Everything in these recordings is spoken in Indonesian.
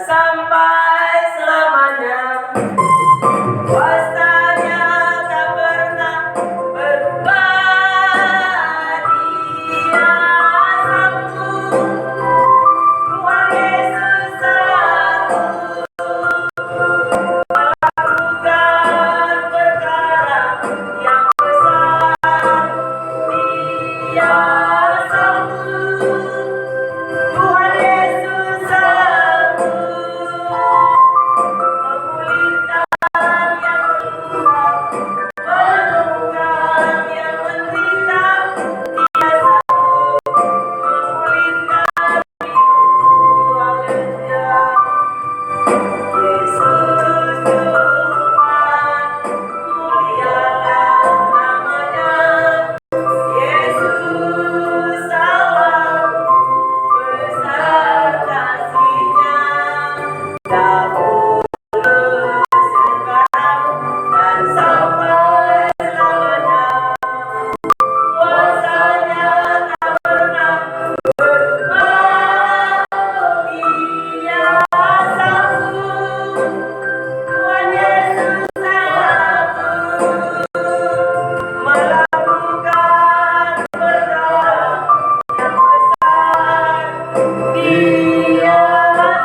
sampai selamanya. Kuasanya tak pernah berubah, Dia sanggup. Tuhan Yesus sanggup melakukan perkara yang besar. Dia sanggup. Tuhan Yesus sanggup memulihkan yang terluka, menyembuhkan yang menderita. Dia sanggup memulihkan hidupku. Haleluya. Yesus Tuhan, mulialah namanya. Yesus Allah, besar kasih-Nya. Dahulu, sekarang, dan sampai selamanya. Kuasanya tak pernah berubah. Dia sanggup. Tuhan Yesus sanggup melakukan perkara yang besar. Dia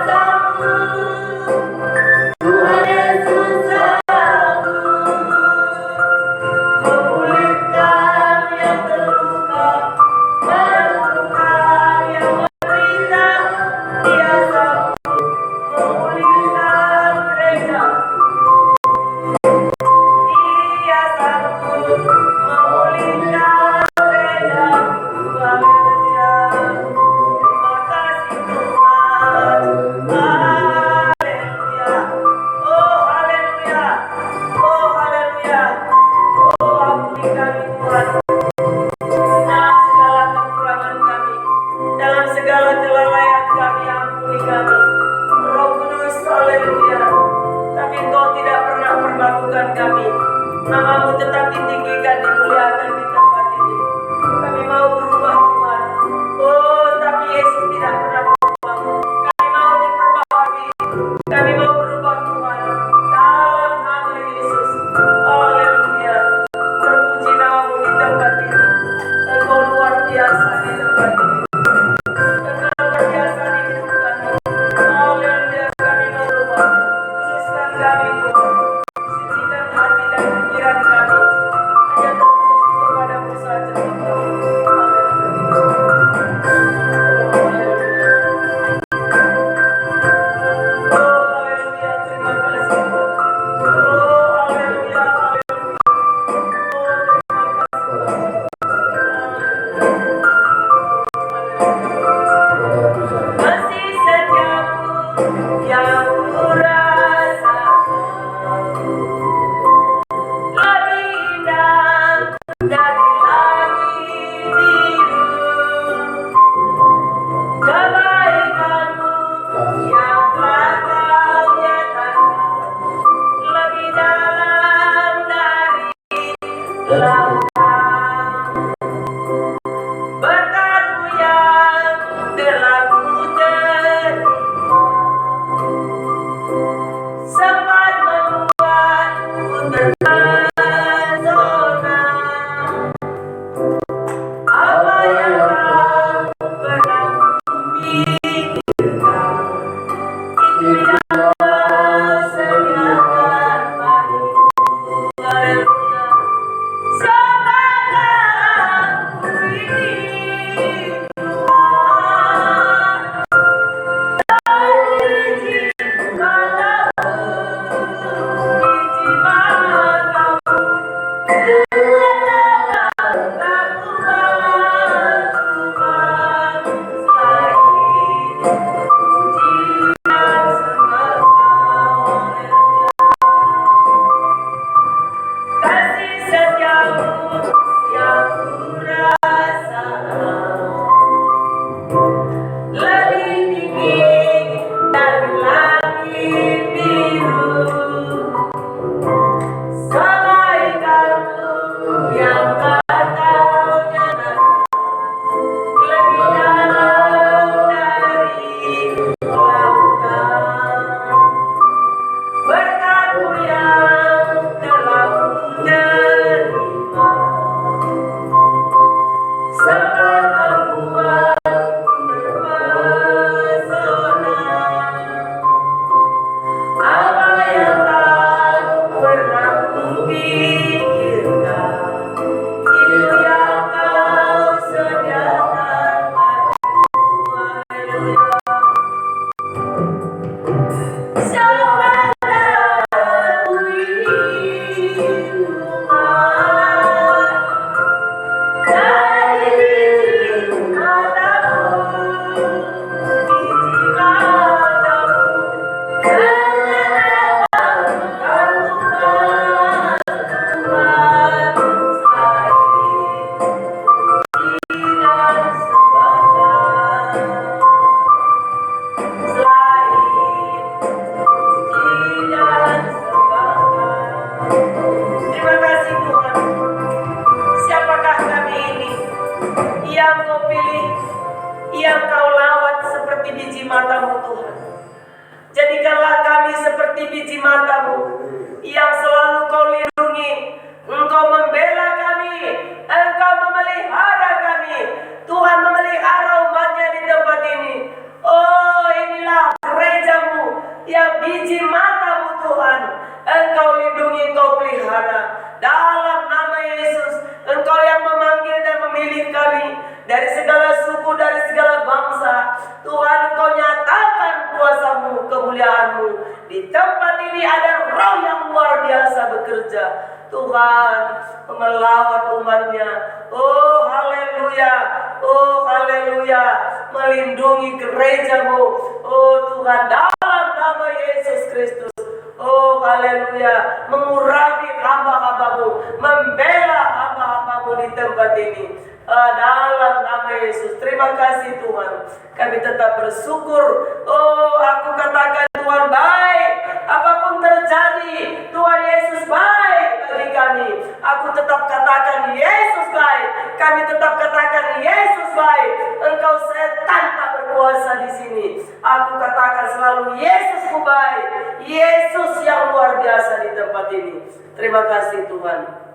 sanggup. Tuhan Yesus sanggup memulihkan yang terluka, menyembuhkan yang menderita. Dia sanggup memulihkan gereja. Dia sanggup memulihkan gereja. Haleluya. Terima kasih Tuhan. Haleluya. Oh haleluya. Oh haleluya. Oh ampuni kami Tuhan dalam segala kekurangan kami, dalam segala kelalaian kami. Ampuni kami Roh Kudus. Haleluya. Tapi Engkau tidak pernah mempermalukan kami. Namamu tetap ditinggikan, dimuliakan di tempat ini. Kami mau berubah Tuhan. Oh tapi Yesus tidak pernah berubah. Kami mau diperbaharui. Kami mau berubah Tuhan dalam nama Yesus. Haleluya. Terpuji namamu di tempat ini. Engkau luar biasa di tempat ini. Engkau luar biasa di hidup kami. Haleluya. Kami mau berubah. Kuduskan kami Tuhan. Sucikan hati dan pikiran kami. Hanya tertuju kepadamu saja Tuhan. Oh haleluya. Terima kasih Tuhan. Oh haleluya. Masih setiamu yang kurasakan, lebih indah dari langit biru. Kebaikanmu yang telah Kau nyatakan, lebih dalam dari lautan. Berkat-Mu yang telah Ku terima, sempat membuatku terpesona. Apa yang Kau pernah kupikirkan, itu yang Kau sediakan bagiku. Haleluya. Sekarang ku ini Tuhan, dari jiwaku, di jiwaku, letakkan aku Tuhan selain pujian sembah Kau. Haleluya. Kau pilih, yang Kau lawat seperti biji matamu Tuhan. Jadikanlah kami seperti biji matamu yang selalu Kau lindungi. Engkau membela kami, Engkau memelihara kami. Tuhan memelihara umatnya di tempat ini. Oh, inilah gerejamu yang biji matamu Tuhan. Engkau lindungi, Engkau pelihara. Dalam nama Yesus, Engkau yang memanggil dan memilih kami dari segala suku, dari segala bangsa. Tuhan, Engkau nyatakan kuasa-Mu, kemuliaan-Mu. Di tempat ini ada roh yang luar biasa bekerja. Tuhan melawat umatnya. Oh haleluya, oh haleluya, melindungi gereja-Mu. Oh Tuhan, dalam nama Yesus Kristus. Oh haleluya, mengurangi hamba-hamba-Mu, membela hamba-hamba-Mu di tempat ini. Dalam nama Yesus, terima kasih Tuhan. Kami tetap bersyukur. Oh, aku katakan Tuhan baik. Apapun terjadi, Tuhan Yesus baik bagi kami. Aku tetap katakan Yesus baik. Kami tetap katakan Yesus baik. Engkau setan tak berkuasa di sini. Aku katakan selalu Yesusku baik. Yesus yang luar biasa di tempat ini. Terima kasih Tuhan.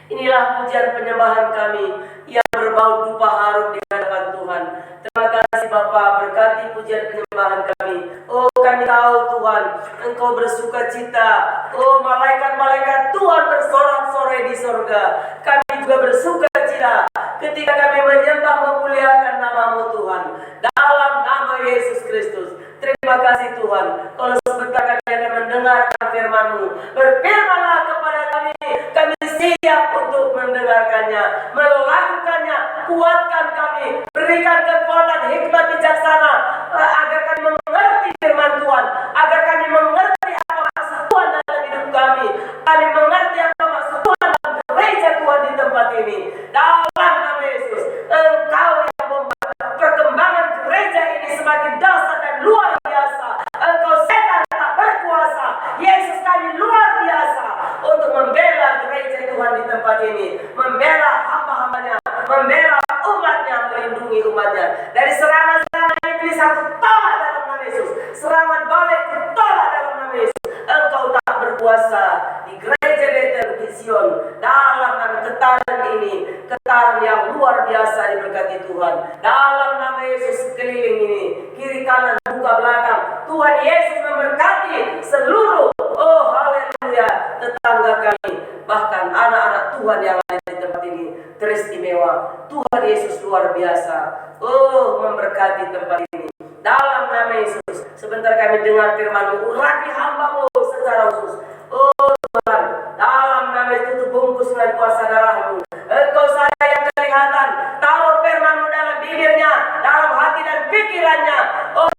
Inilah pujian penyembahan kami yang berbau dupa harum di hadapan Tuhan. Terima kasih Bapa, berkati pujian penyembahan kami. Oh, kami tahu Tuhan, Engkau bersuka cita. Oh, malaikat-malaikat Tuhan bersorak-sorai di sorga. Kami juga bersuka cita ketika kami menyembah memuliakan nama-Mu Tuhan. Dalam nama Yesus Kristus. Terima kasih Tuhan. Kalau sebentar kami akan mendengarkan firman-Mu, berfirmanlah kepada kami. Kami siap untuk mendengarkannya, melakukannya. Kuatkan kami, berikan kekuatan, hikmat, bijaksana, agar kami mengerti firman Tuhan, agar kami mengerti apa maksud Tuhan dalam hidup kami. Kami mengerti apa maksud Tuhan dalam gereja Tuhan di tempat ini. Dalam nama Yesus, Engkau yang membuat perkembangan gereja ini semakin dahsyat dan luar biasa. Engkau setan tak berkuasa. Yesus, kami luar biasa untuk membela gereja Tuhan di tempat ini, membela hamba-hambanya, membela umatnya, melindungi umatnya dari serangan-serangan iblis. Aku tolak dalam nama Yesus. Serangan balik aku tolak dalam nama Yesus. Engkau tak berkuasa di gereja Bethel di Sion. Dalam nama ketaran ini, ketaran yang luar biasa diberkati Tuhan. Dalam nama Yesus, sekeliling ini, kiri kanan, buka belakang, Tuhan Yesus memberkati seluruh, oh haleluya, tetangga kami, bahkan anak-anak Tuhan yang ada di tempat ini teristimewa. Tuhan Yesus luar biasa. Oh, memberkati tempat ini. Dalam nama Yesus, sebentar kami dengar firman-Mu, urapi hamba-Mu secara khusus. Oh Tuhan, dalam nama Yesus, tutup bungkus dengan kuasa darah-Mu. Engkau saja yang kelihatan. Taruh firman-Mu dalam bibirnya, dalam hati dan pikirannya. Oh,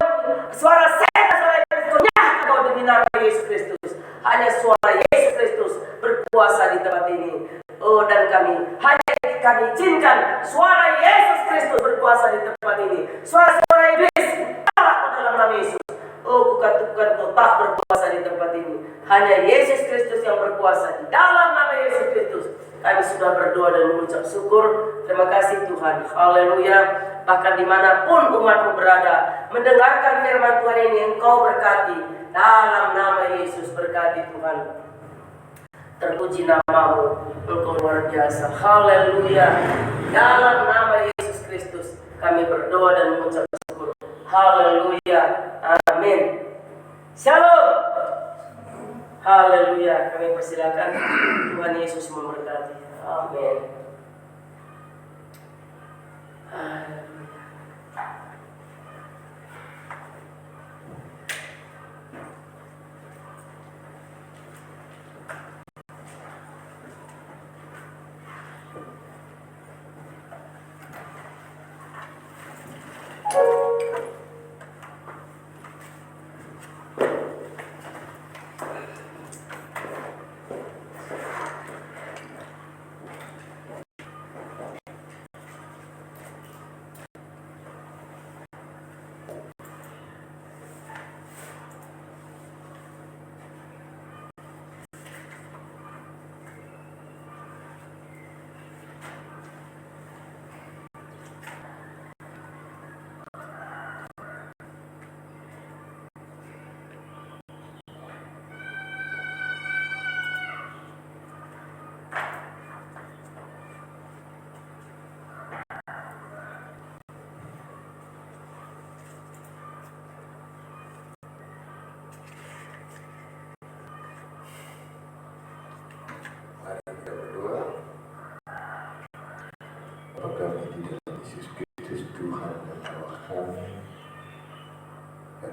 suara setan, suara iblis, kau demi nama Yesus Kristus. Hanya suara Yesus Kristus berkuasa di tempat ini. Oh, dan kami izinkan suara Yesus Kristus berkuasa di tempat ini. Suara-suara iblis kalah dalam nama Yesus. Oh, bukan kau tak berkuasa di tempat ini. Hanya Yesus Kristus yang berkuasa. Di dalam nama Yesus Kristus kami sudah berdoa dan mengucap syukur. Terima kasih Tuhan. Haleluya. Bahkan dimanapun umat-Mu berada, mendengarkan firman Tuhan ini, Engkau berkati. Dalam nama Yesus, berkati Tuhan. Terpuji nama-Mu, Engkau luar biasa. Haleluya. Dalam nama Yesus Kristus kami berdoa dan mengucap syukur. Haleluya. Amin. Shalom. Haleluya. Kami persilakan Tuhan Yesus memberkati. Amin. Haleluya.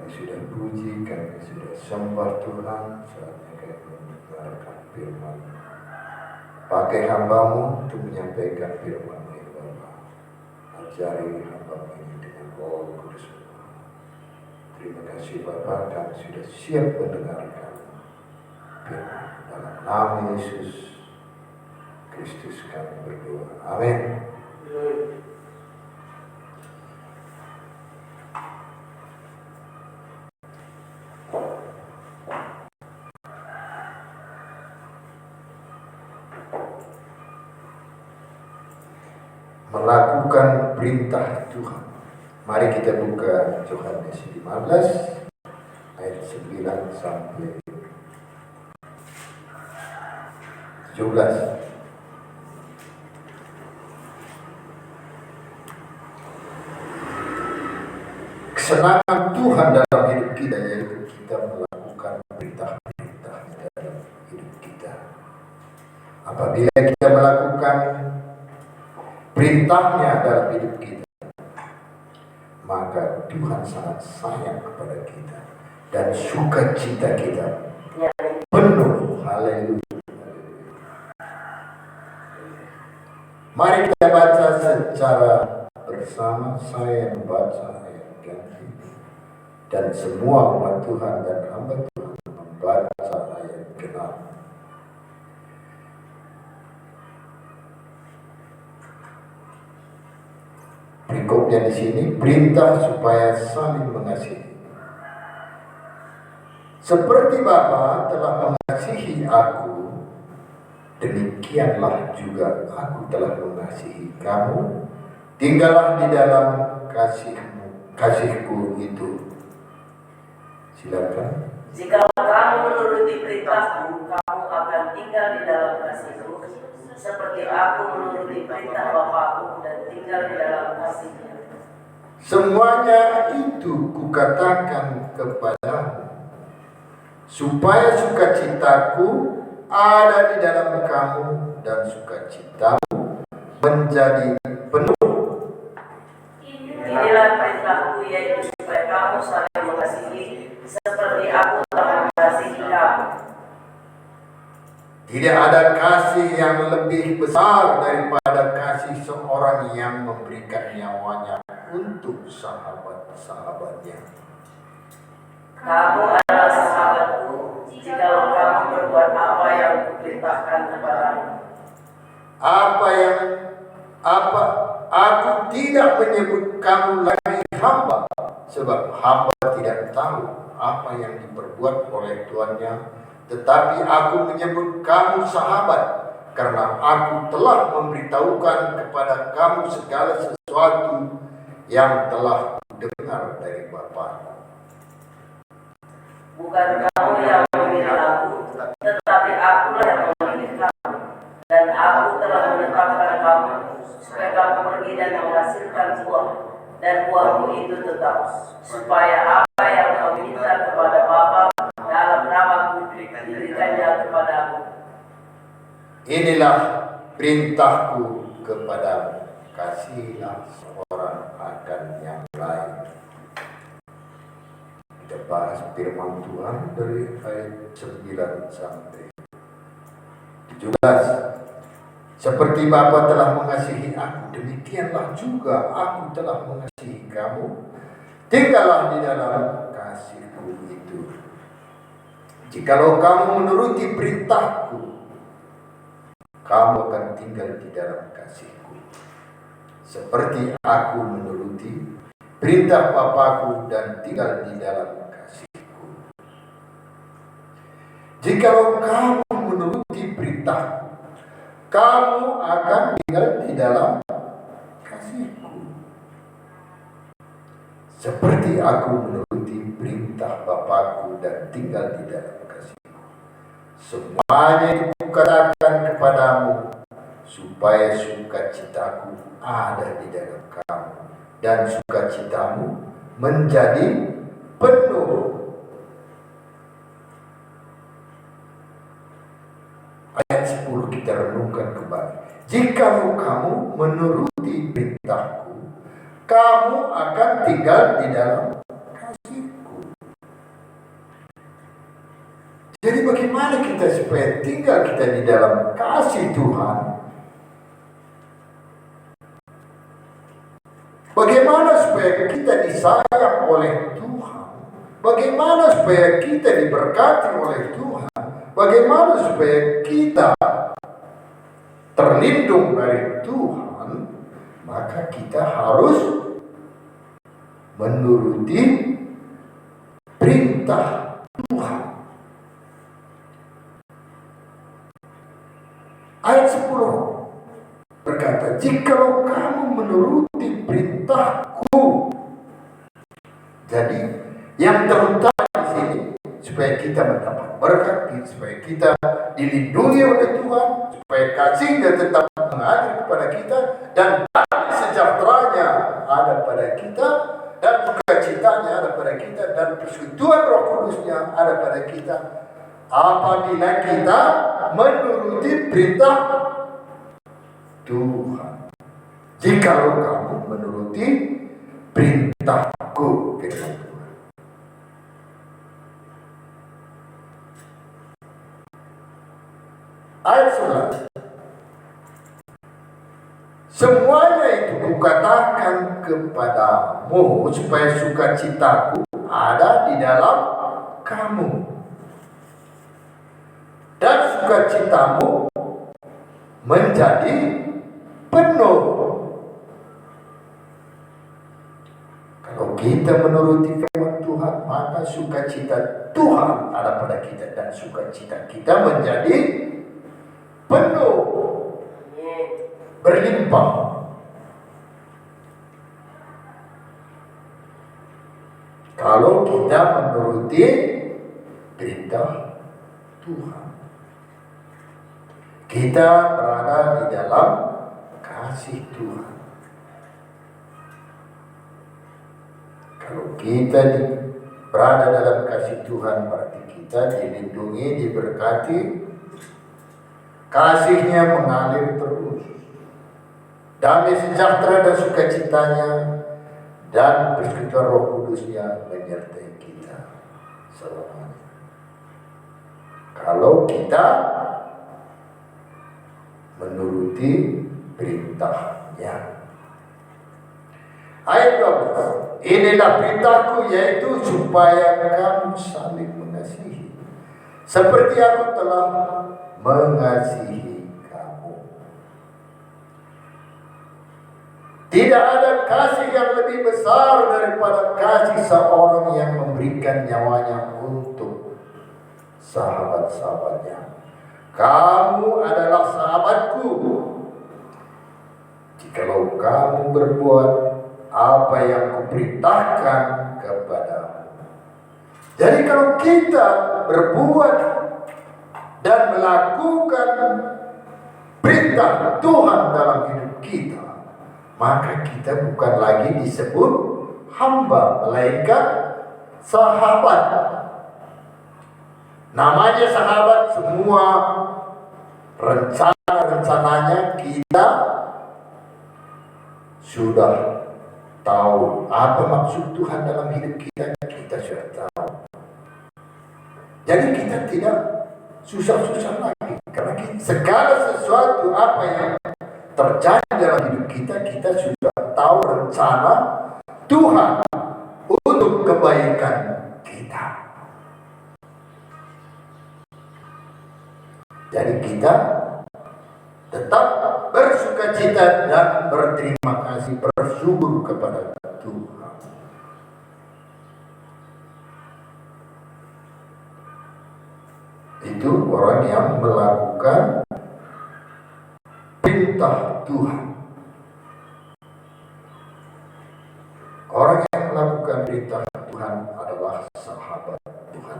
Kami sudah puji, kami sudah sembah Tuhan. Saatnya kami mendengarkan firman. Pakai hamba-Mu untuk menyampaikan firman-Mu ya Bapa. Ajari hamba-Mu ini dengan Roh Kudus. Terima kasih Bapa, kami sudah siap mendengarkan firman. Dalam nama Yesus Kristus kami berdoa. Amin. Melakukan perintah Tuhan. Mari kita buka Yohanes 15 ayat 9 sampai 17. Kesenangan Tuhan dalam hidup kita yaitu kita melakukan perintah-perintah dalam hidup kita. Apabila kita melakukan perintahnya dalam hidup kita, maka Tuhan sangat sayang kepada kita dan sukacita kita penuh. Haleluya. Mari kita baca secara bersama. Saya membaca ayat ganti dan semua umat Tuhan dan hamba Tuhan membaca ayat genap. Berikutnya di sini perintah supaya saling mengasihi. Seperti Bapa telah mengasihi aku, demikianlah juga aku telah mengasihi kamu. Tinggallah di dalam kasihku itu. Silakan. Jika kamu menuruti perintahku, kamu akan tinggal di dalam kasihku, seperti aku menuruti perintah Bapakku dan tinggal di dalam kasihnya. Semuanya itu kukatakan kepadamu, supaya sukacitaku ada di dalam kamu dan sukacitamu menjadi penuh. Inilah perintahku, yaitu supaya kamu saling mengasihi, seperti aku telah mengasihi kamu. Tidak ada kasih yang lebih besar daripada kasih seorang yang memberikan nyawanya untuk sahabat-sahabatnya. Kamu adalah sahabatku, jikalau kamu berbuat apa yang kuperintahkan kepadamu. Aku tidak menyebut kamu lagi hamba, sebab hamba tidak tahu apa yang diperbuat oleh tuannya, tetapi aku menyebut kamu sahabat, karena aku telah memberitahukan kepada kamu segala sesuatu yang telah kudengar dari Bapa. Bukan kamu yang memilih aku, tetapi akulah yang memilih kamu, dan aku telah menetapkan kamu supaya kamu pergi dan menghasilkan buah, dan buahmu itu tetap, supaya apa yang kau minta kepada Bapa dalam namaku diberikannya kepadamu. Inilah perintahku kepadamu, kasihilah seorang akan yang lain. Kita bahas firman Tuhan dari ayat 9 sampai 17. Seperti Bapa telah mengasihi aku, demikianlah juga aku telah mengasihi kamu. Tinggallah di dalam kasihku itu. Jikalau kamu menuruti perintahku, kamu akan tinggal di dalam kasihku, seperti aku menuruti perintah Bapakku dan tinggal di dalam kasihku. Jikalau kamu menuruti perintahku, kamu akan tinggal di dalam kasihku, seperti aku menuruti perintah Bapakku dan tinggal di dalam kasihku. Semuanya itu kukatakan kepadamu, supaya sukacitaku ada di dalam kamu dan sukacitamu menjadi penuh. Ayat 10 kita renungkan kembali. Jikalau kamu menuruti perintahku, kamu akan tinggal di dalam kasihku. Jadi bagaimana kita supaya tinggal kita di dalam kasih Tuhan? Bagaimana supaya kita disayang oleh Tuhan? Bagaimana supaya kita diberkati oleh Tuhan? Bagaimana supaya kita terlindung dari Tuhan? Maka kita harus menuruti perintah Tuhan. Ayat 10 berkata, jikalau kamu menuruti perintahku. Jadi yang terutama di sini supaya kita mendapat berkat, supaya kita dilindungi oleh Tuhan, supaya kasih-Nya tetap mengalir kepada kita, dan sejahteranya ada pada kita, dan sukacitanya ada pada kita, dan persekutuan Roh Kudus-Nya ada pada kita. Apabila kita menuruti perintah Tuhan. Jikalau kamu menuruti perintahku, firman Tuhan. Ayat 11. Semuanya itu kukatakan kepadamu supaya sukacitaku ada di dalam kamu, dan sukacitamu menjadi penuh. Kalau kita menuruti firman Tuhan, maka sukacita Tuhan ada pada kita, dan sukacita kita menjadi penuh, berlimpah. Kalau kita menuruti perintah Tuhan, kita berada di dalam kasih Tuhan. Kalau kita berada dalam kasih Tuhan, berarti kita dilindungi, diberkati, kasih-Nya mengalir terus, damai sejahtera dan sukacitanya dan persekutuan Roh Kudus-Nya menyertai kita selamanya. Kalau kita menuruti perintah-Nya. Ayat 12. Inilah perintahku, yaitu supaya kamu saling mengasihi, seperti aku telah mengasihi kamu. Tidak ada kasih yang lebih besar daripada kasih seorang yang memberikan nyawanya untuk sahabat-sahabatnya. Kamu adalah sahabatku jikalau kamu berbuat apa yang kuperintahkan kepadamu. Jadi kalau kita berbuat dan melakukan perintah Tuhan dalam hidup kita, maka kita bukan lagi disebut hamba, melainkan sahabat. Namanya sahabat, semua rencananya kita sudah tahu. Apa maksud Tuhan dalam hidup kita, kita sudah tahu. Jadi kita tidak susah-susah lagi, karena segala sesuatu apa yang terjadi dalam hidup kita, kita sudah tahu rencana Tuhan untuk kebaikan kita. Jadi kita tetap bersukacita dan berterima kasih, bersyukur kepada Tuhan. Itu orang yang melakukan perintah Tuhan. Orang yang melakukan perintah Tuhan adalah sahabat Tuhan.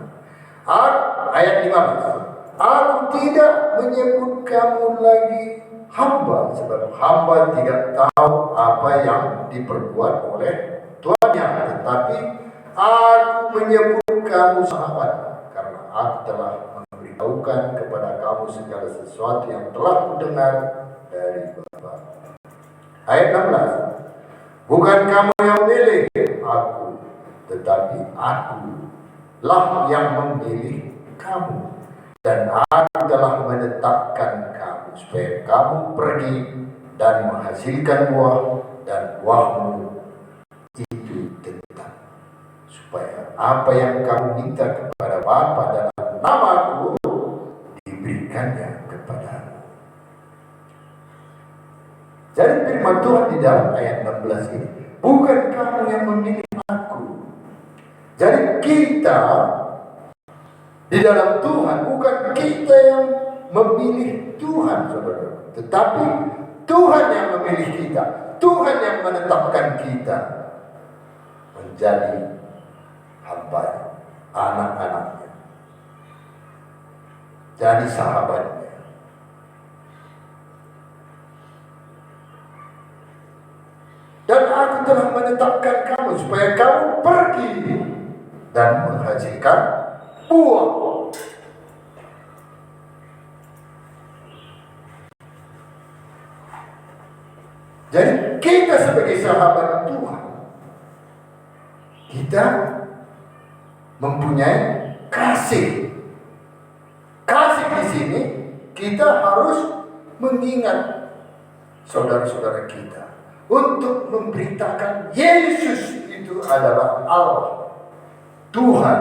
Ayat 15. Aku tidak menyebut kamu lagi hamba, sebab hamba tidak tahu apa yang diperbuat oleh tuannya, tetapi aku menyebut kamu sahabat, karena aku telah memberitahukan kepada kamu segala sesuatu yang telah kudengar dari Bapa. Ayat 16. Bukan kamu yang memilih aku, tetapi aku lah yang memilih kamu Dan aku telah menetapkan kamu supaya kamu pergi dan menghasilkan buah, dan buahmu itu tetap, supaya apa yang kamu minta kepada Bapa dalam namaku diberikannya kepadamu. Jadi firman Tuhan di dalam ayat 16 ini, bukan kamu yang memilih aku. Jadi kita di dalam Tuhan, bukan kita yang memilih Tuhan, saudara, tetapi Tuhan yang memilih kita. Tuhan yang menetapkan kita menjadi hamba, anak-anaknya, jadi sahabatnya. Dan aku telah menetapkan kamu supaya kamu pergi dan menghasilkan buah. Jadi kita sebagai sahabat Tuhan, kita mempunyai kasih. Kasih di sini kita harus mengingat saudara-saudara kita untuk memberitakan Yesus itu adalah Allah, Tuhan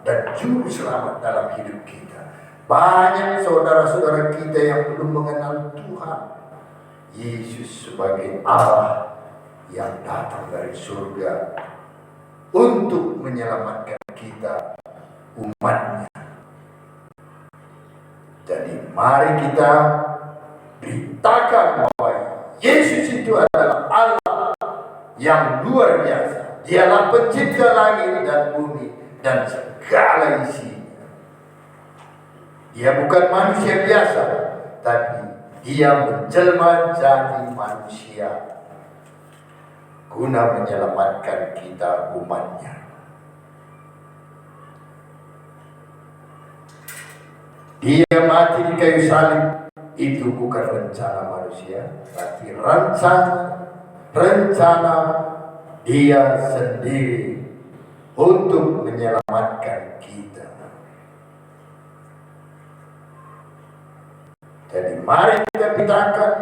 dan Juru Selamat dalam hidup kita. Banyak saudara-saudara kita yang belum mengenal Tuhan Yesus sebagai Allah yang datang dari surga untuk menyelamatkan kita, umatnya. Jadi mari kita beritakan bahwa Yesus itu adalah Allah yang luar biasa. Dialah pencipta langit dan bumi dan segala isinya. Dia bukan manusia biasa, tapi dia menjelma jadi manusia guna menyelamatkan kita, umatnya. Dia mati di kayu salib itu bukan rencana manusia, tapi rencana dia sendiri untuk menyelamatkan kita. Jadi mari kita beritakan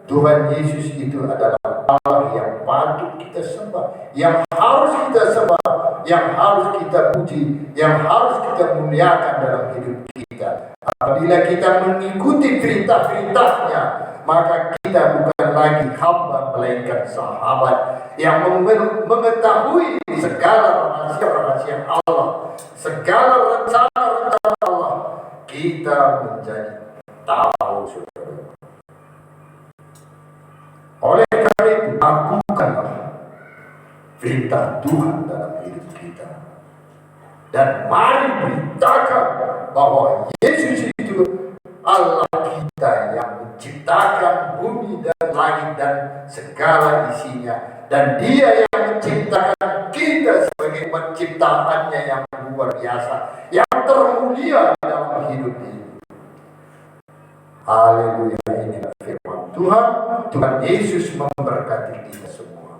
Tuhan Yesus itu adalah Allah yang patut kita sembah, yang harus kita sembah, yang harus kita puji, yang harus kita muliakan dalam hidup kita. Apabila kita mengikuti perintah-perintahnya, maka kita bukan lagi hamba, melainkan sahabat yang mengetahui segala rahasia-rahasia Allah, segala rencana-rencana Allah. Kita menjadi tahu, saudara. Oleh karena itu, lakukanlah perintah Tuhan dalam hidup kita. Dan mari beritakan bahwa Yesus itu Allah kita yang menciptakan bumi dan langit dan segala isinya. Dan dia yang menciptakan kita sebagai penciptaannya yang luar biasa, yang termulia dalam hidup ini. Haleluya, inilah firman Tuhan. Tuhan Yesus memberkati kita semua.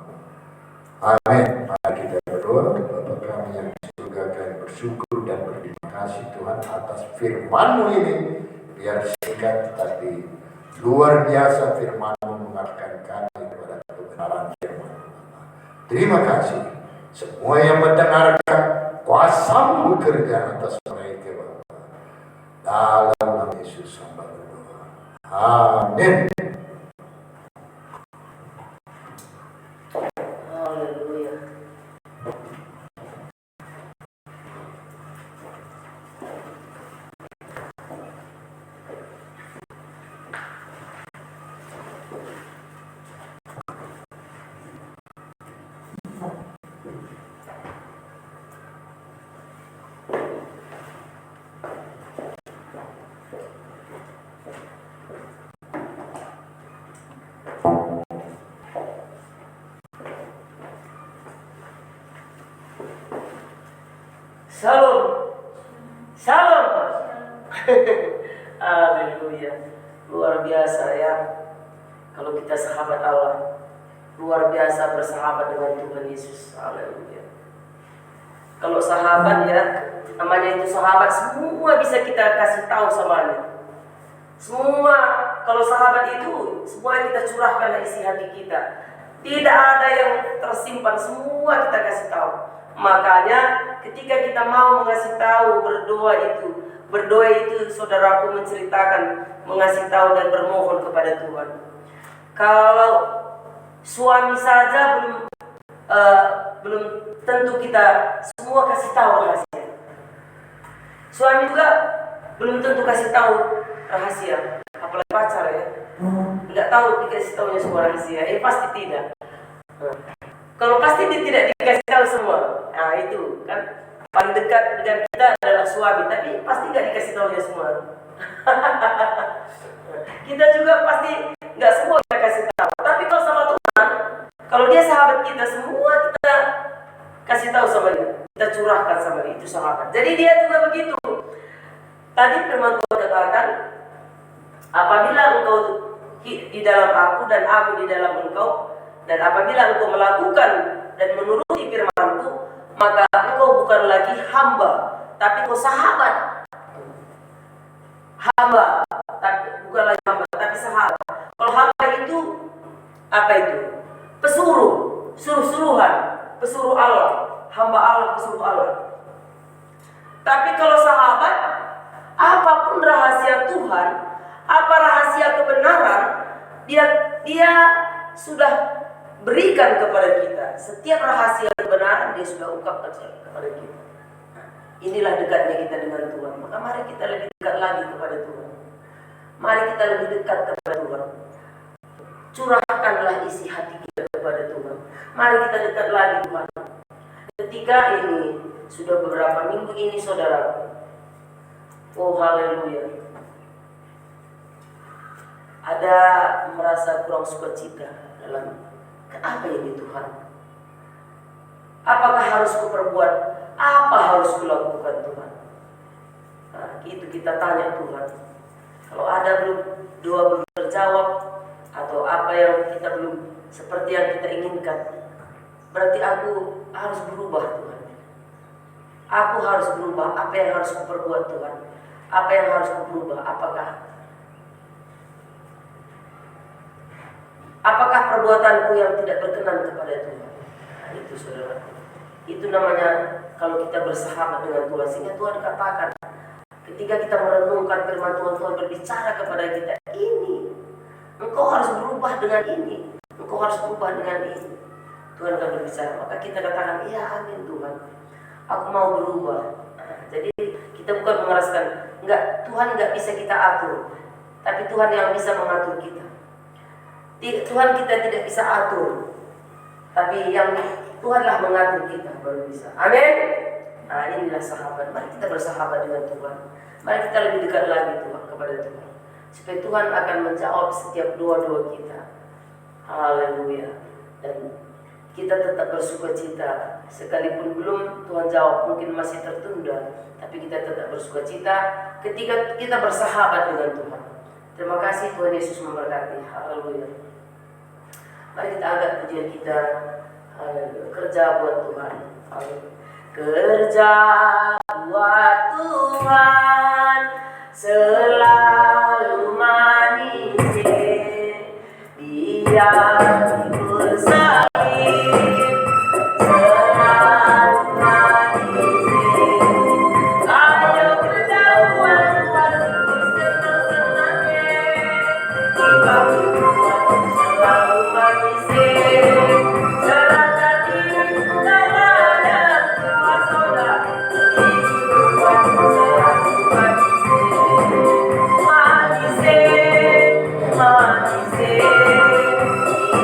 Amin. Mari kita berdoa. Bapa kami yang di surga, kami bersyukur dan berterima kasih Tuhan atas firman-Mu ini. Biar singkat tetapi luar biasa firman-Mu mengarahkan kami kepada kebenaran firman-Mu. Terima kasih. Semua yang mendengarkan, kuasa-Mu bekerja atas mereka, Bapa. Dalam nama Yesus hamba berdoa. Amin. Haleluya. Salam. Salam. Haleluya. Luar biasa ya. Kalau kita sahabat Allah, luar biasa bersahabat dengan Tuhan Yesus. Haleluya. Kalau sahabat ya, namanya itu sahabat, semua bisa kita kasih tahu sama dia. Semua, kalau sahabat itu, semua kita curahkan isi hati kita. Tidak ada yang tersimpan, semua kita kasih tahu. Makanya ketika kita mau mengasih tahu, berdoa itu saudaraku menceritakan, mengasih tahu dan bermohon kepada Tuhan. Kalau suami saja belum tentu kita semua kasih tahu rahasia. Suami juga belum tentu kasih tahu rahasia, apalagi pacar ya. Nggak tahu dikasih tahunya semua rahasia, pasti tidak. Kalau pasti dia tidak dikasih tahu semua, nah itu kan paling dekat dengan kita adalah suami, tapi pasti nggak dikasih tahunya semua. Kita juga pasti nggak semua kita kasih tahu. Tapi kalau sama Tuhan, kalau dia sahabat kita, semua kita kasih tahu sama dia, kita curahkan sama dia, itu sahabat. Jadi dia juga begitu. Tadi firman Tuhan katakan, apabila engkau di dalam aku dan aku di dalam engkau, dan apabila engkau melakukan dan menuruti firman-Ku, maka engkau bukan lagi hamba, tapi engkau sahabat. Hamba, bukan lagi hamba, tapi sahabat. Kalau hamba itu apa itu? Suruh-suruhan, pesuruh Allah, hamba Allah, pesuruh Allah. Tapi kalau sahabat, apapun rahasia Tuhan, apa rahasia kebenaran, dia sudah berikan kepada kita. Setiap rahasia kebenaran dia sudah ungkapkan kepada kita. Inilah dekatnya kita dengan Tuhan. Maka mari kita lebih dekat lagi kepada Tuhan. Mari kita lebih dekat kepada Tuhan. Curahkanlah isi hati kita kepada Tuhan. Mari kita dekat lagi Tuhan. Ketika ini sudah beberapa minggu ini saudara, oh haleluya, ada merasa kurang sukacita dalam apa ini Tuhan? Apakah harus kuperbuat? Apa harus kulakukan Tuhan? Nah, itu kita tanya Tuhan. Kalau ada doa belum terjawab atau apa yang kita belum seperti yang kita inginkan, berarti aku harus berubah Tuhan. Aku harus berubah. Apa yang harus kuperbuat Tuhan? Apa yang harus kuperubah? Apakah perbuatanku yang tidak berkenan kepada Tuhan? Nah, itu saudara. Itu namanya kalau kita bersahabat dengan Tuhan. Sehingga Tuhan katakan, ketika kita merenungkan firman Tuhan, Tuhan berbicara kepada kita, ini, engkau harus berubah dengan ini. Engkau harus berubah dengan ini. Tuhan akan berbicara. Maka kita katakan, iya amin Tuhan. Aku mau berubah. Nah, jadi kita bukan mengeraskan. Tuhan nggak bisa kita atur. Tapi Tuhan yang bisa mengatur kita. Tuhan kita tidak bisa atur, tapi yang Tuhanlah mengatur kita baru bisa. Amin. Nah, inilah sahabat. Mari kita bersahabat dengan Tuhan. Mari kita lebih dekat lagi Tuhan kepada Tuhan, supaya Tuhan akan menjawab setiap doa-doa kita. Haleluya. Dan kita tetap bersukacita sekalipun belum Tuhan jawab, mungkin masih tertunda, tapi kita tetap bersukacita ketika kita bersahabat dengan Tuhan. Terima kasih Tuhan Yesus memberkati. Haleluya. Mari kita angkat pujian kita. Haleluya. Kerja buat Tuhan. Haleluya. Kerja buat Tuhan selalu manis. Dia ikut salib selalu manis. Ayo kerja buat Tuhan senang-senangnya. Kita buat selalu manis. Serahkan diri kepada Tuhan saudara. Itu buat selalu manis. Manis, manis.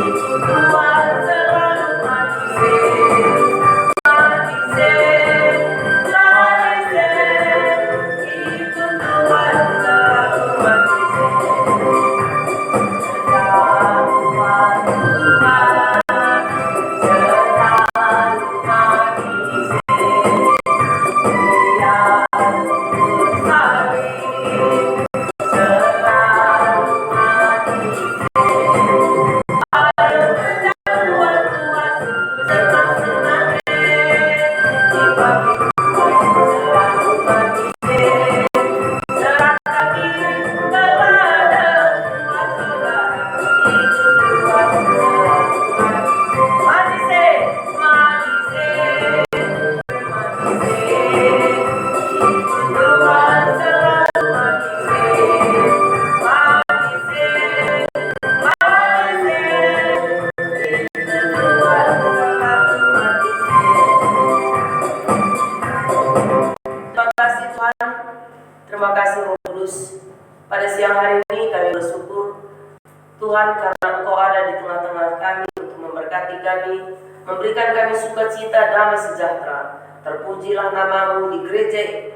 Itu Tuhan selalu manis. Manis, manis. Itu Tuhan selalu manis. Tuhan Tuhan, karena Engkau ada di tengah-tengah kami untuk memberkati kami, memberikan kami sukacita, damai sejahtera. Terpujilah namamu di gereja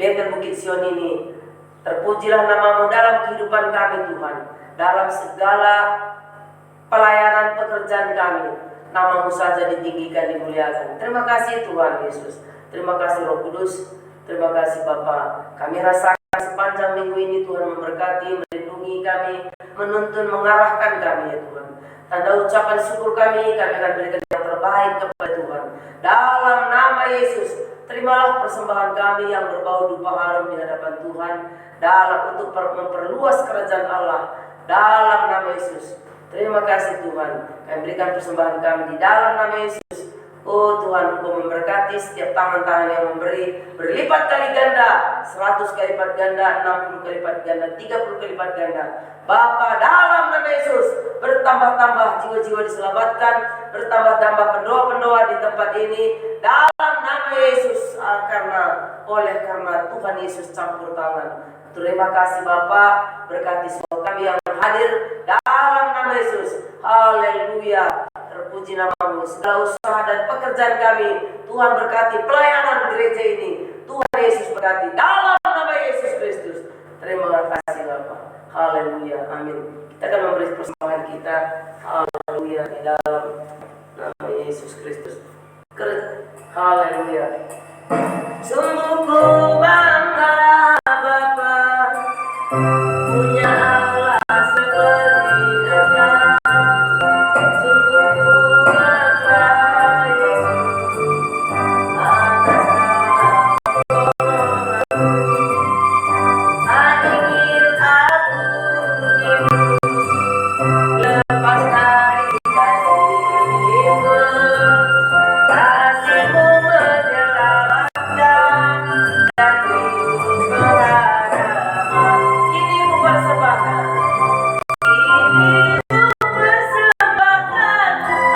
Bethel Bukit Sion ini. Terpujilah namamu dalam kehidupan kami Tuhan, dalam segala pelayanan pekerjaan kami. Namamu saja ditinggikan, dimuliakan. Terima kasih Tuhan Yesus. Terima kasih Roh Kudus. Terima kasih Bapa. Kami rasakan sepanjang minggu ini Tuhan memberkati, melindungi kami, menuntun, mengarahkan kami ya Tuhan. Tanda ucapan syukur kami akan berikan yang terbaik kepada Tuhan. Dalam nama Yesus, terimalah persembahan kami yang berbau dupa harum di hadapan Tuhan, dalam untuk memperluas kerajaan Allah. Dalam nama Yesus, terima kasih Tuhan. Kami berikan persembahan kami di dalam nama Yesus. Oh Tuhan, Engkau memberkati setiap tangan-tangan yang memberi berlipat kali ganda, 100 kali lipat ganda, 60 kali lipat ganda, 30 kali lipat ganda. Bapa, dalam nama Yesus, bertambah-tambah jiwa-jiwa diselamatkan, bertambah-tambah pendoa-pendoa di tempat ini, dalam nama Yesus, karena Tuhan Yesus campur tangan. Terima kasih Bapa, berkati semua kami yang hadir dalam nama Yesus. Haleluya. Terpuji namamu. Segala usaha dan pekerjaan kami, Tuhan berkati pelayanan gereja ini. Tuhan Yesus berkati dalam nama Yesus Kristus. Terima kasih Bapa. Haleluya. Amin. Kita akan memberi persembahan kita. Haleluya. Di dalam nama Yesus Kristus. Haleluya. Sungguh ku bangga Bapa, punya Allah seperti Engkau. Sungguh ku bangga Yesus atas nama tak ingin aku hidup lepas dari kasih-Mu. Kasih-Mu menyelamatkan dan beriku pengharapan. Kini ku persembahkan,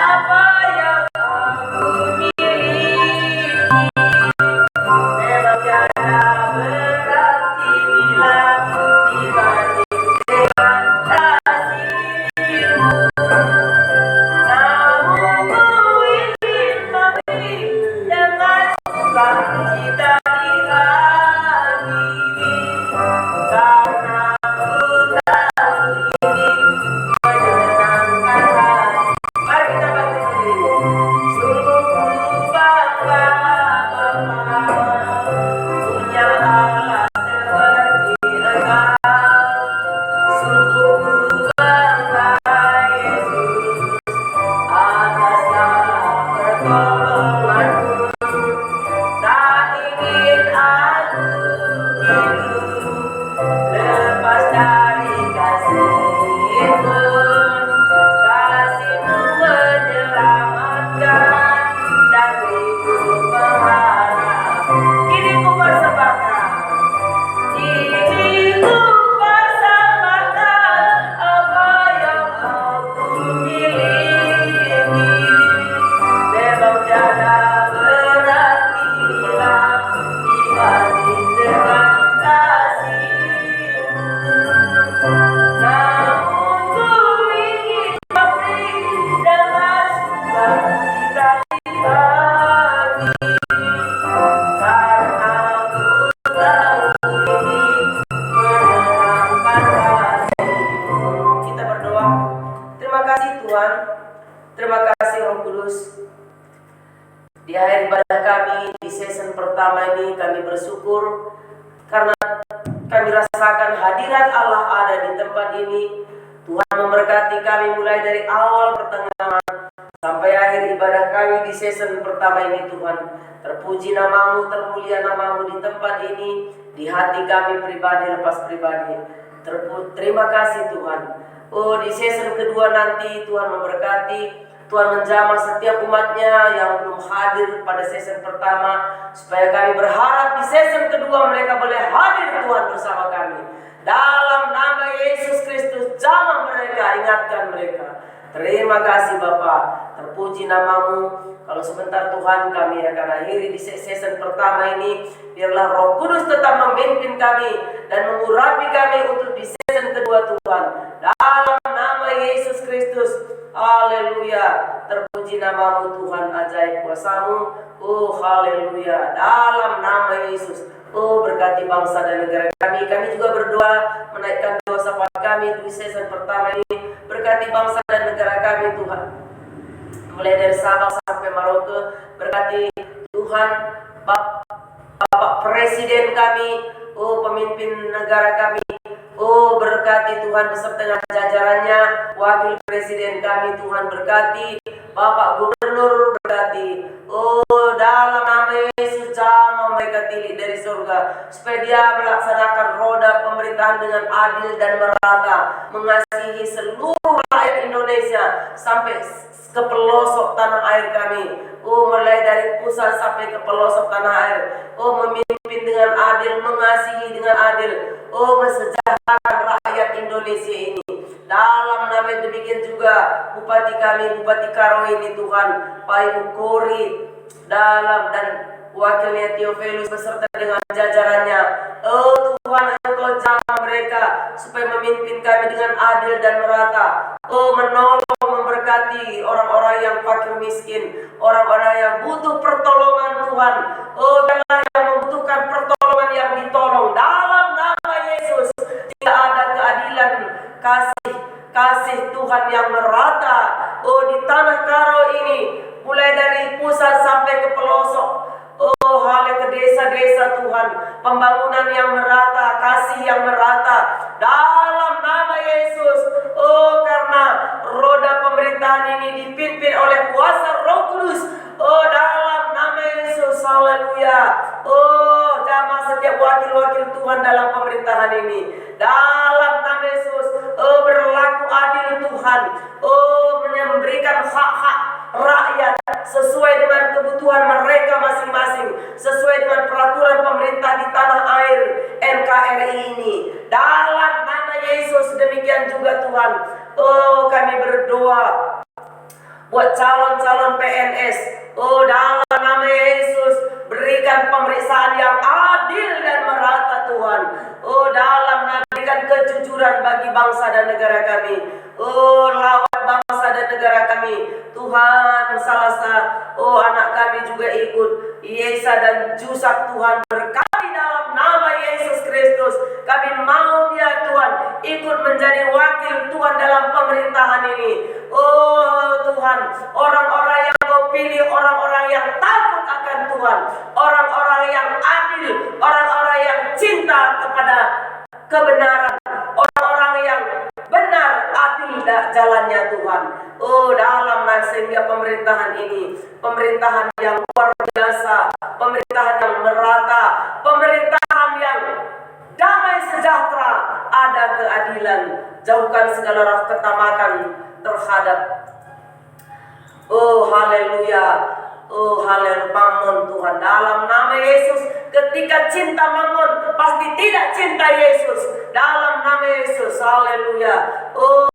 apa yang aku miliki. Memang tiada berarti bila dibanding dengan kasih-Mu. Namun ku ingin memberi dengan sukacita di hati, karena ku tahu ini menyenangkan hati. Mari kita bangkit berdiri. Sungguh ku bangga Bapa, punya Allah seperti Engkau. Sungguh ku bangga Yesus atas segala pertolongan-Mu. Tak ingin aku hidup lepas dari kasih-Mu. Kasih-Mu menyelamatkan dan beriku pengharapan. Kini ku persembahkan, kini ku persembahkan apa yang aku miliki. Memang tiada berarti bila dibanding dengan kasih-Mu. Namun ku ingin memberi dengan sukacita di hati, karena ku tahu ini menyenangkan kasih-Mu. Kita berdoa. Terima kasih Tuhan. Terima kasih Roh Kudus. Di akhir ibadah kami di season pertama ini, kami bersyukur karena kami rasakan hadirat Allah ada di tempat ini. Tuhan memberkati kami mulai dari awal pertengahan sampai akhir ibadah kami di season pertama ini. Tuhan, terpuji namamu, termulia namamu di tempat ini, di hati kami pribadi lepas pribadi. Terima kasih Tuhan. Oh, di season kedua nanti Tuhan memberkati, Tuhan menjamah setiap umatnya yang belum hadir pada season pertama, supaya kami berharap di season kedua mereka boleh hadir Tuhan bersama kami. Dalam nama Yesus Kristus, jamah mereka, ingatkan mereka. Terima kasih Bapa, terpuji namamu. Kalau sebentar Tuhan kami akan akhiri di season pertama ini, biarlah Roh Kudus tetap memimpin kami dan mengurapi kami untuk di season kedua Tuhan. Dalam nama Yesus Kristus. Haleluya. Terpuji namamu Tuhan, ajaib kuasamu. Oh haleluya. Dalam nama Yesus. Oh berkati bangsa dan negara kami. Kami juga berdoa menaikkan doa syafaat kami di season pertama ini. Berkati bangsa dan negara kami Tuhan. Mulai dari Sabang sampai Merauke. Berkati Tuhan Bapak Presiden kami. Oh pemimpin negara kami. Oh berkati Tuhan beserta dengan jajarannya. Wakil Presiden kami Tuhan berkati. Bapak Gubernur berkati. Oh dalam nama Yesus jamah mereka tilik dari surga, supaya dia melaksanakan roda pemerintahan dengan adil dan merata, mengasihi seluruh rakyat Indonesia sampai ke pelosok tanah air kami. Oh mulai dari pusat sampai ke pelosok tanah air. Oh memimpin dengan adil, mengasihi dengan adil. Oh mensejahterakan rakyat Indonesia ini. Dalam nama demikian juga Bupati kami, Bupati Karo ini Tuhan, Pak Ibu Kori, dalam dan wakilnya Theophilus beserta dengan jajarannya. Oh Tuhan, Engkau jamah mereka supaya memimpin kami dengan adil dan merata. Oh menolong, memberkati orang-orang yang fakir miskin, orang-orang yang butuh pertolongan Tuhan. Oh biarlah yang membutuhkan pertolongan yang ditolong dalam nama Yesus. Tidak ada keadilan, kasih Tuhan yang merata. Oh di tanah Karo ini, mulai dari pusat sampai ke pelosok. Oh hale ke desa-desa Tuhan, pembangunan yang merata, kasih yang merata dalam nama Yesus. Oh karena roda pemerintahan ini dipimpin oleh kuasa Roh Kudus. Oh dalam nama Yesus, haleluya. Oh jamah setiap wakil-wakil Tuhan dalam pemerintahan ini dalam nama Yesus. Oh berlaku adil Tuhan. Oh memberikan hak-hak rakyat sesuai dengan kebutuhan mereka masing-masing, sesuai dengan peraturan pemerintah di tanah air NKRI ini. Dalam nama Yesus demikian juga Tuhan. Oh kami berdoa buat calon-calon PNS. Oh dalam nama Yesus berikan pemeriksaan yang adil dan merata Tuhan. Oh dalam nama berikan kejujuran bagi bangsa dan negara kami. Oh lawan bangsa dan negara kami Tuhan. Oh anak kami juga ikut Yesa dan Jusak Tuhan, berkati dalam nama Yesus Kristus. Kami mau dia Tuhan ikut menjadi wakil Tuhan dalam pemerintahan ini. Oh Tuhan, orang-orang yang Kau pilih, orang-orang yang takut akan Tuhan, orang-orang yang adil, orang-orang yang cinta kepada kebenaran, orang-orang yang benar, adil jalannya Tuhan. Oh dalam sehingga pemerintahan ini, pemerintahan yang luar biasa, pemerintahan yang merata, pemerintahan yang damai sejahtera, ada keadilan, jauhkan segala roh ketamakan terhadap. Oh haleluya. Oh haleluya, Mamon Tuhan dalam nama Yesus. Ketika cinta Mamon pasti tidak cinta Yesus. Dalam nama Yesus, haleluya. Oh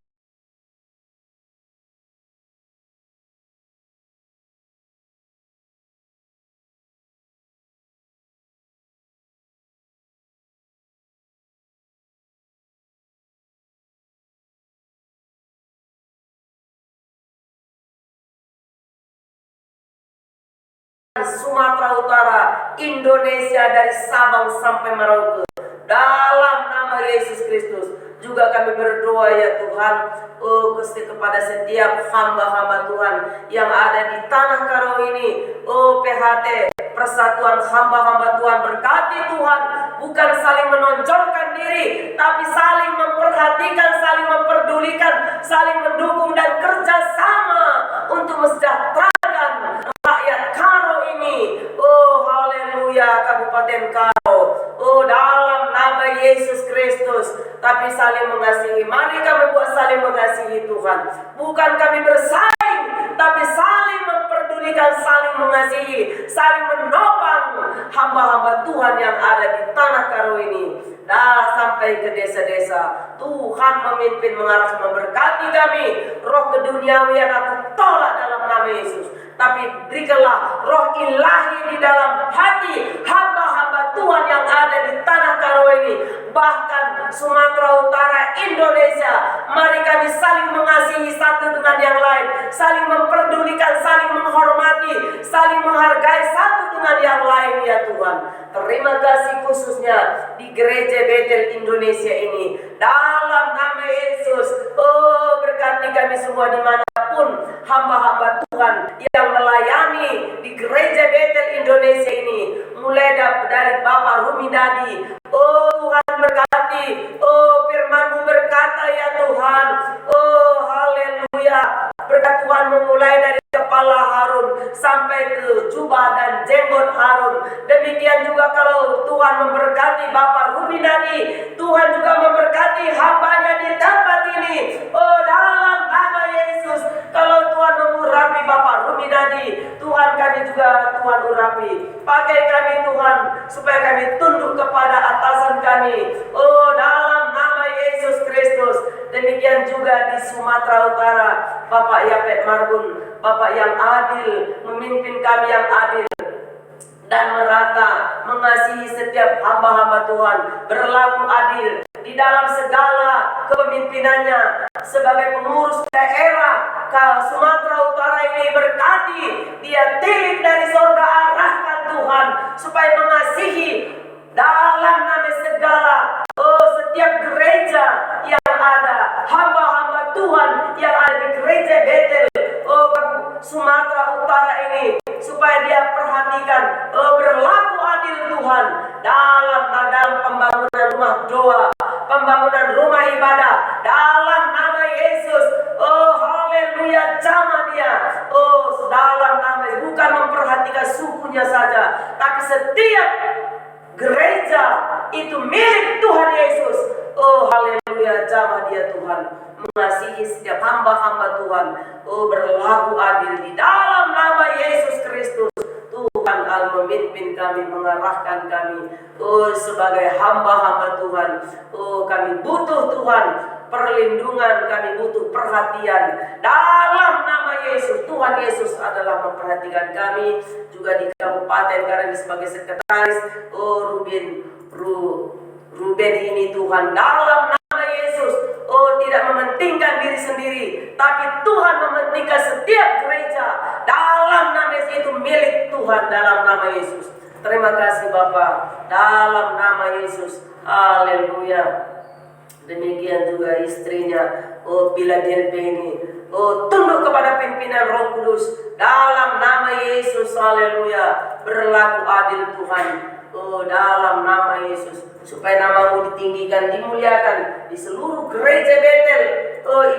Sumatera Utara, Indonesia dari Sabang sampai Merauke. Dalam nama Yesus Kristus juga kami berdoa ya Tuhan. Oh kepada setiap hamba-hamba Tuhan yang ada di tanah Karo ini. Oh PHT, Persatuan Hamba-hamba Tuhan, berkati Tuhan. Bukan saling menonjolkan diri, tapi saling memperhatikan, saling memperdulikan, saling mendukung dan kerjasama untuk mensejahterakan rakyat Karo ini. Oh haleluya, Kabupaten Karo. Oh dalam nama Yesus Kristus, tapi saling mengasihi. Mari kami buat saling mengasihi Tuhan. Bukan kami bersaing, tapi saling memperdulikan, saling mengasihi, saling menopang hamba-hamba Tuhan yang ada di tanah Karo ini. Dah sampai ke desa-desa. Tuhan memimpin, mengarah, memberkati kami. Roh keduniawian aku tolak dalam nama Yesus. Tapi berikanlah roh ilahi di dalam hati hamba-hamba Tuhan yang ada di tanah Karo ini, bahkan Sumatera Utara, Indonesia. Mari kami saling mengasihi satu dengan yang lain, saling memperdulikan, saling menghormati, saling menghargai satu dengan yang lain ya Tuhan. Terima kasih khususnya di Gereja Betel Indonesia ini, dalam nama Yesus. Oh, berkati kami semua dimanapun hamba-hamba Tuhan yang melayani di Gereja Betel Indonesia ini, mulai dari Bapak Rumidadi. Oh Tuhan berkati, oh firman-Mu berkata ya Tuhan, oh haleluya. Berkat Tuhan memulai dari kepala Harun sampai ke jubah dan jenggot Harun. Demikian juga kalau Tuhan memberkati Bapak Rumidadi, Tuhan juga memberkati hambanya di tempat ini. Oh dalam nama Yesus, kalau Tuhan mengurapi Bapak Rumidadi, Tuhan kami juga Tuhan urapi. Pakai kami Tuhan, supaya kami tunduk kepada atasan kami. Oh dalam nama Yesus Kristus. Demikian juga di Sumatera Utara, Bapak Yapet Marbun, Bapak yang adil, memimpin kami yang adil dan merata, mengasihi setiap hamba-hamba Tuhan, berlaku adil di dalam segala kepemimpinannya sebagai pengurus daerah ke Sumatera Utara ini. Berkati dia, tilik dari sorga, arahkan Tuhan supaya mengasihi dalam nama segala setiap gereja yang ada, hamba-hamba Tuhan yang ada di Gereja Betel Sumatera Utara ini, supaya dia perhatikan berlaku adil Tuhan dalam pembangunan rumah doa, pembangunan rumah ibadah dalam nama Yesus. Oh haleluya, jamah dia. Oh dalam nama Yesus, bukan memperhatikan sukunya saja, tapi setiap gereja itu milik Tuhan Yesus. Oh haleluya, jamah dia Tuhan, mengasihi setiap hamba-hamba Tuhan. Oh berlaku adil di dalam nama Yesus Kristus. Tuhan al memimpin kami, mengarahkan kami. Oh sebagai hamba-hamba Tuhan, oh kami butuh Tuhan perlindungan, kami butuh perhatian dalam nama Yesus. Tuhan Yesus adalah memperhatikan kami juga di kabupaten, karena sebagai sekretaris Ruben ini Tuhan, dalam nama Yesus. Oh tidak mementingkan diri sendiri, tapi Tuhan mementingkan setiap gereja dalam nama Yesus, itu milik Tuhan dalam nama Yesus. Terima kasih Bapa, dalam nama Yesus. Haleluya. Demikian juga istrinya, Bila DLP ini, tunduk kepada pimpinan Roh Kudus dalam nama Yesus. Haleluya. Berlaku adil Tuhan, dalam nama Yesus, supaya nama-Mu ditinggikan, dimuliakan di seluruh gereja Betel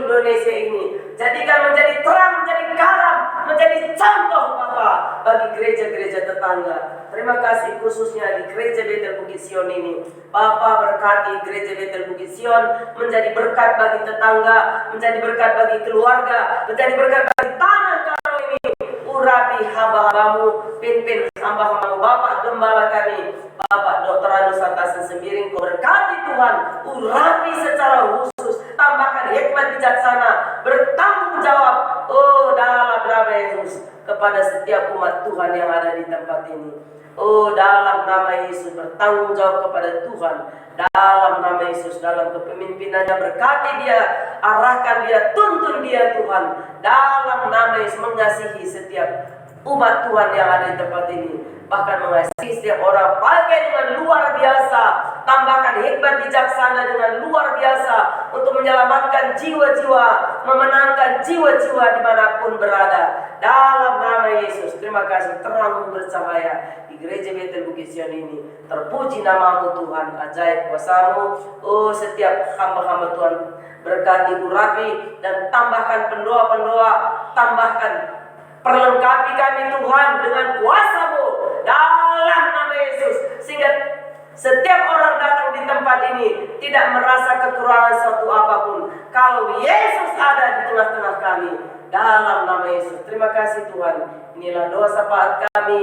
Indonesia ini. Jadikan menjadi terang, menjadi garam, menjadi contoh Bapa bagi gereja-gereja tetangga. Terima kasih khususnya di Gereja Betel Bukit Sion ini. Bapa berkati Gereja Betel Bukit Sion menjadi berkat bagi tetangga, menjadi berkat bagi keluarga, menjadi berkat bagi tanah Karo ini. Urapi hamba-hamba-Mu, pimpin hamba-hamba-Mu, Bapak Gembala kami, Bapak Dr. Anus Santasen Sembiring. Kau berkati Tuhan, urapi secara khusus, tambahkan hikmat bijaksana, bertanggung jawab dalam nama Yesus kepada setiap umat Tuhan yang ada di tempat ini. Dalam nama Yesus, bertanggung jawab kepada Tuhan dalam nama Yesus, dalam kepemimpinannya. Berkati dia, arahkan dia, tuntun dia Tuhan dalam nama Yesus. Mengasihi setiap umat Tuhan yang ada di tempat ini, bahkan mengasihi setiap orang. Pakai dengan luar biasa, tambahkan hikmat bijaksana dengan luar biasa untuk menyelamatkan jiwa-jiwa, memenangkan jiwa-jiwa dimanapun berada dalam nama Yesus. Terima kasih, terang bercahaya di Gereja Betel Bukit Sion ini. Terpuji nama-Mu Tuhan, ajaib kuasa-Mu. Setiap hamba-hamba Tuhan berkati, urapi, dan tambahkan pendoa-pendoa, tambahkan, perlengkapi kami Tuhan dengan kuasa-Mu dalam nama Yesus, sehingga setiap orang datang di tempat ini tidak merasa kekurangan suatu apapun kalau Yesus ada di tengah-tengah kami dalam nama Yesus. Terima kasih Tuhan. Inilah doa syafaat kami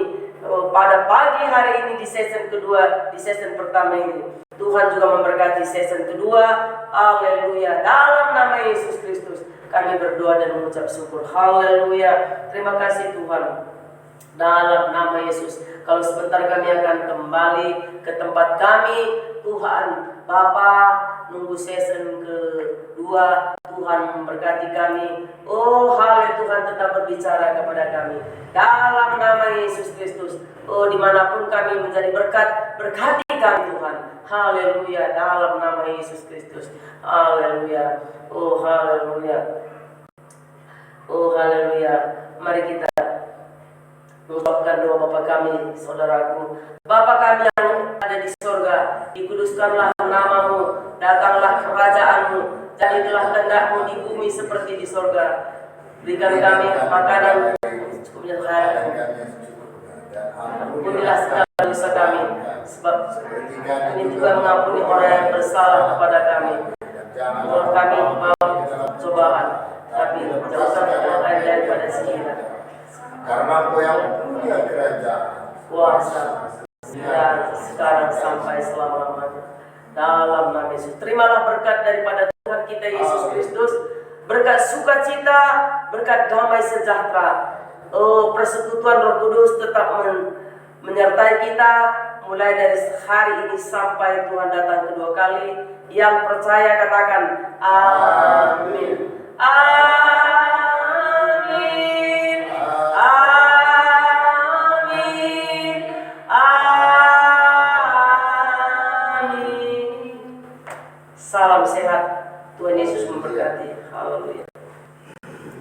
pada pagi hari ini di season kedua, di season pertama ini. Tuhan juga memberkati season kedua. Haleluya. Dalam nama Yesus Kristus kami berdoa dan mengucap syukur. Haleluya. Terima kasih Tuhan. Dalam nama Yesus, kalau sebentar kami akan kembali ke tempat kami, Tuhan Bapa, nunggu season kedua, Tuhan memberkati kami. Oh haleluya, Tuhan tetap berbicara kepada kami dalam nama Yesus Kristus. Oh dimanapun kami menjadi berkat, berkati kami Tuhan. Haleluya, dalam nama Yesus Kristus. Haleluya. Oh haleluya. Oh haleluya. Mari kita mengucapkan doa Bapa kami, saudaraku. Bapa kami yang ada di sorga, dikuduskanlah namamu, datanglah kerajaanmu, jadilah kehendak-mu di bumi seperti di sorga. Berikan kami makanan secukupnya sekarang. Ampunilah segala dosa kami, sebab kami juga mengampuni orang yang bersalah kepada kami. Tolong kami bawa cobaan, tapi jauhkan kami daripada sihir. Karena Engkau yang punya kerajaan, kuasa dan sekarang sampai selama-lamanya. Dalam nama Yesus, terimalah berkat daripada Tuhan kita Yesus Kristus, berkat sukacita, berkat damai sejahtera. Oh, persekutuan Roh Kudus tetap menyertai kita mulai dari hari ini sampai Tuhan datang kedua kali. Yang percaya katakan amin. Amin. Amin. Amin. Salam sehat. Tuhan Yesus memberkati. Haleluya.